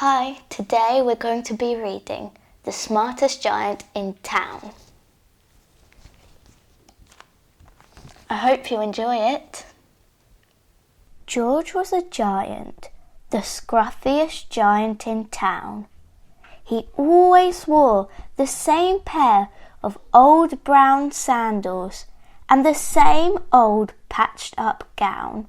Hi, today we're going to be reading The Smartest Giant in Town. I hope you enjoy it. George was a giant, the scruffiest giant in town. He always wore the same pair of old brown sandals and the same old patched up gown.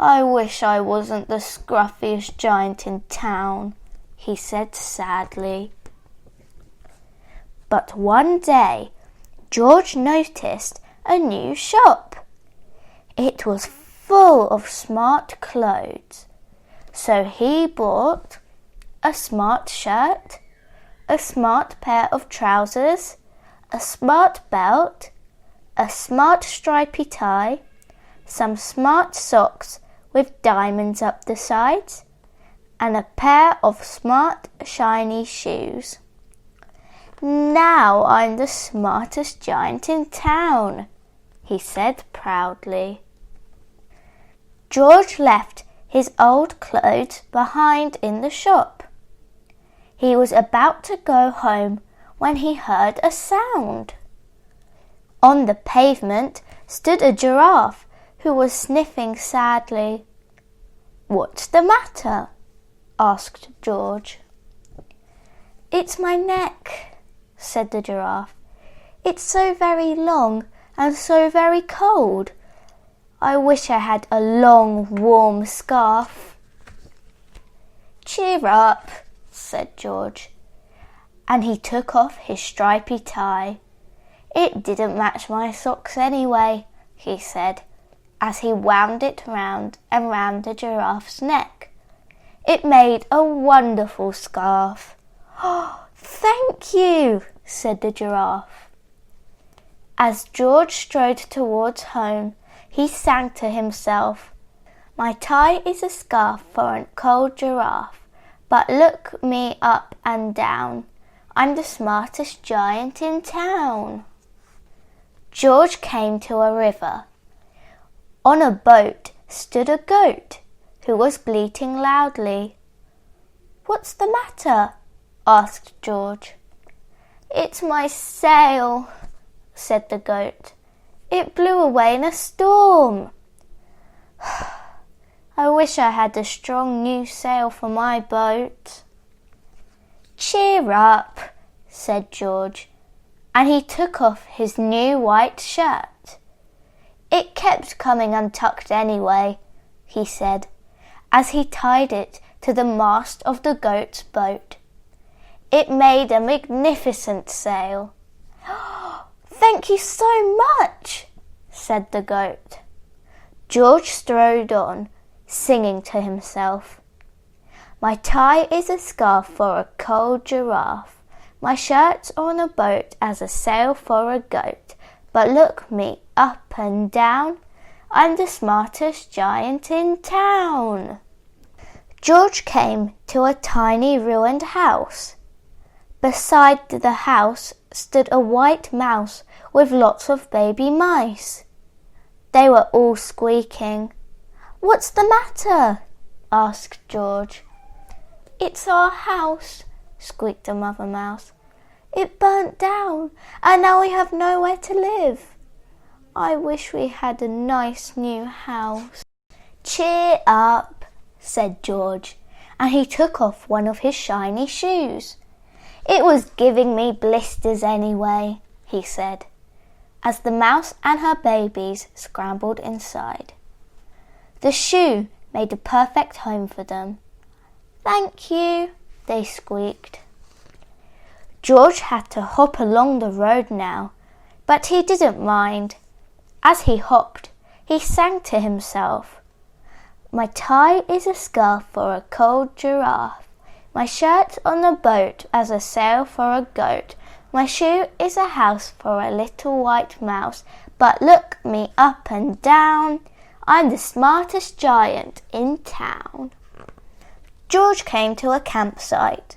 I wish I wasn't the scruffiest giant in town, he said sadly. But one day, George noticed a new shop. It was full of smart clothes. So he bought a smart shirt, a smart pair of trousers, a smart belt, a smart stripy tie, some smart socks with diamonds up the sides, and a pair of smart shiny shoes. Now I'm the smartest giant in town, he said proudly. George left his old clothes behind in the shop. He was about to go home when he heard a sound. On the pavement stood a giraffe who was sniffing sadly. "What's the matter?" asked George. "It's my neck," said the giraffe. "It's so very long and so very cold. I wish I had a long, warm scarf." "Cheer up," said George, and he took off his stripy tie. "It didn't match my socks anyway," he said, as he wound it round and round the giraffe's neck. It made a wonderful scarf. "Oh, thank you," said the giraffe. As George strode towards home, he sang to himself, "My tie is a scarf for a cold giraffe, but look me up and down. I'm the smartest giant in town." George came to a river. On a boat stood a goat who was bleating loudly. "What's the matter?" asked George. "It's my sail," said the goat. "It blew away in a storm." "I wish I had a strong new sail for my boat." "Cheer up," said George, and he took off his new white shirt. "It kept coming untucked anyway," he said, as he tied it to the mast of the goat's boat. It made a magnificent sail. "Thank you so much," said the goat. George strode on, singing to himself, "My tie is a scarf for a cold giraffe. My shirt's on a boat as a sail for a goat. But look me up and down, I'm the smartest giant in town." George came to a tiny ruined house. Beside the house stood a white mouse with lots of baby mice. They were all squeaking. "What's the matter?" asked George. "It's our house," squeaked the mother mouse. "It burnt down, and now we have nowhere to live. I wish we had a nice new house." "Cheer up," said George, and he took off one of his shiny shoes. "It was giving me blisters anyway," he said, as the mouse and her babies scrambled inside. The shoe made a perfect home for them. "Thank you," they squeaked. George had to hop along the road now, but he didn't mind. As he hopped, he sang to himself, "My tie is a scarf for a cold giraffe. My shirt's on a boat as a sail for a goat. My shoe is a house for a little white mouse. But look me up and down, I'm the smartest giant in town." George came to a campsite.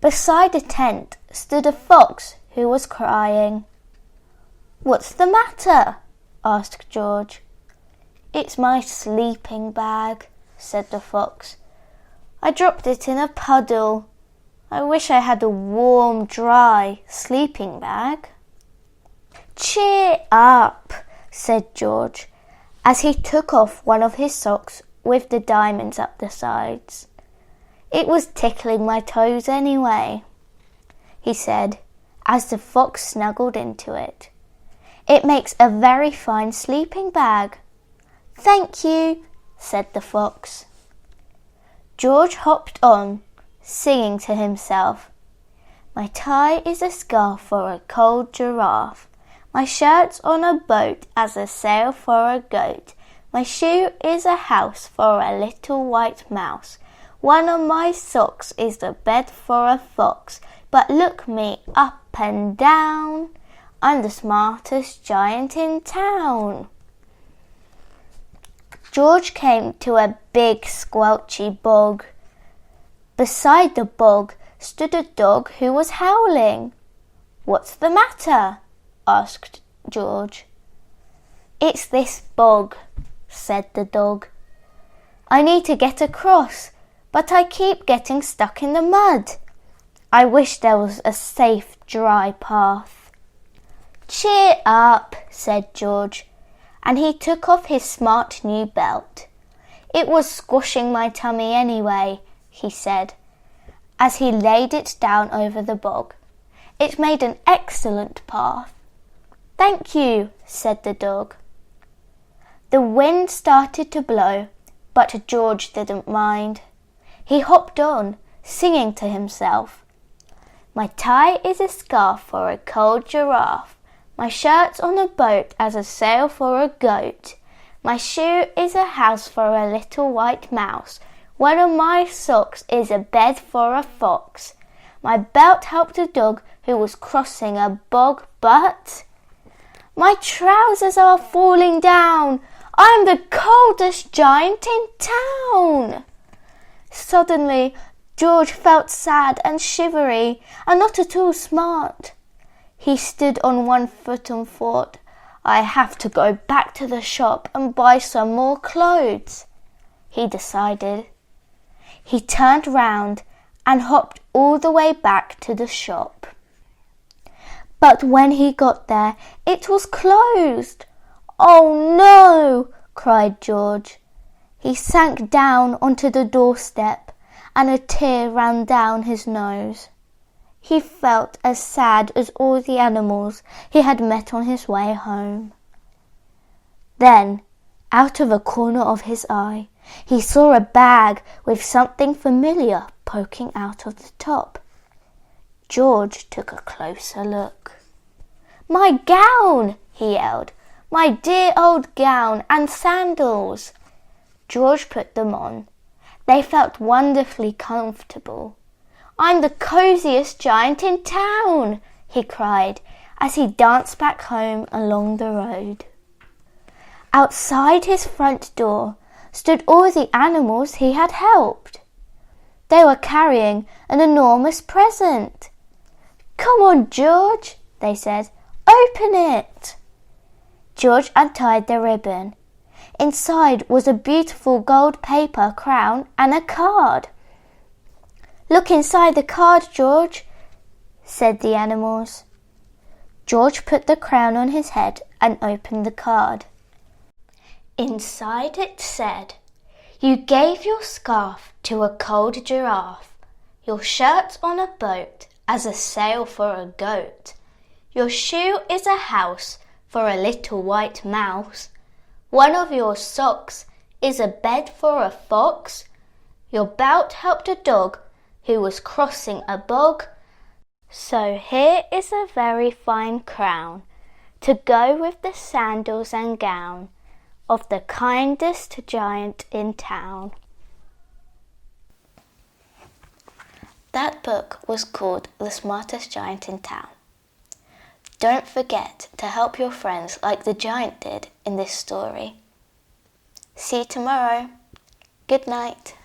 Beside a tent stood a fox who was crying. "What's the matter?" asked George. "It's my sleeping bag," said the fox. I dropped it in a puddle. I wish I had a warm, dry sleeping bag." "Cheer up," said George, as he took off one of his socks with the diamonds up the sides. "It was tickling my toes anyway," he said, as the fox snuggled into it. "It makes a very fine sleeping bag." "Thank you," said the fox. George hopped on, singing to himself, "My tie is a scarf for a cold giraffe. My shirt's on a boat as a sail for a goat. My shoe is a house for a little white mouse. One of my socks is a bed for a fox. But look me up and down, I'm the smartest giant in town." George came to a big squelchy bog. Beside the bog stood a dog who was howling. "What's the matter?" asked George. "It's this bog," said the dog. "I need to get across, but I keep getting stuck in the mud. I wish there was a safe, dry path." "Cheer up," said George, and he took off his smart new belt. "It was squashing my tummy anyway," he said, as he laid it down over the bog. "It made an excellent path." "Thank you," said the dog. The wind started to blow, but George didn't mind. He hopped on, singing to himself, "My tie is a scarf for a cold giraffe. My shirt's on a boat as a sail for a goat. My shoe is a house for a little white mouse. One of my socks is a bed for a fox. My belt helped a dog who was crossing a bog, but my trousers are falling down. I'm the coldest giant in town." Suddenly, George felt sad and shivery and not at all smart. He stood on one foot and thought, "I have to go back to the shop and buy some more clothes," he decided. He turned round and hopped all the way back to the shop. But when he got there, it was closed. "Oh no!" cried George. He sank down onto the doorstep and a tear ran down his nose. He felt as sad as all the animals he had met on his way home. Then, out of a corner of his eye, he saw a bag with something familiar poking out of the top. George took a closer look. "My gown!" he yelled. "My dear old gown and sandals!" George put them on. They felt wonderfully comfortable. "I'm the cosiest giant in town!" he cried as he danced back home along the road. Outside his front door stood all the animals he had helped. They were carrying an enormous present. "Come on, George," they said. "Open it." George untied the ribbon. Inside was a beautiful gold paper crown and a card. "Look inside the card, George," said the animals. George put the crown on his head and opened the card. Inside it said, "You gave your scarf to a cold giraffe, your shirt on a boat as a sail for a goat. Your shoe is a house for a little white mouse. One of your socks is a bed for a fox. Your belt helped a dog who was crossing a bog. So here is a very fine crown to go with the sandals and gown of the kindest giant in town." That book was called The Smartest Giant in Town. Don't forget to help your friends like the giant did in this story. See you tomorrow. Good night.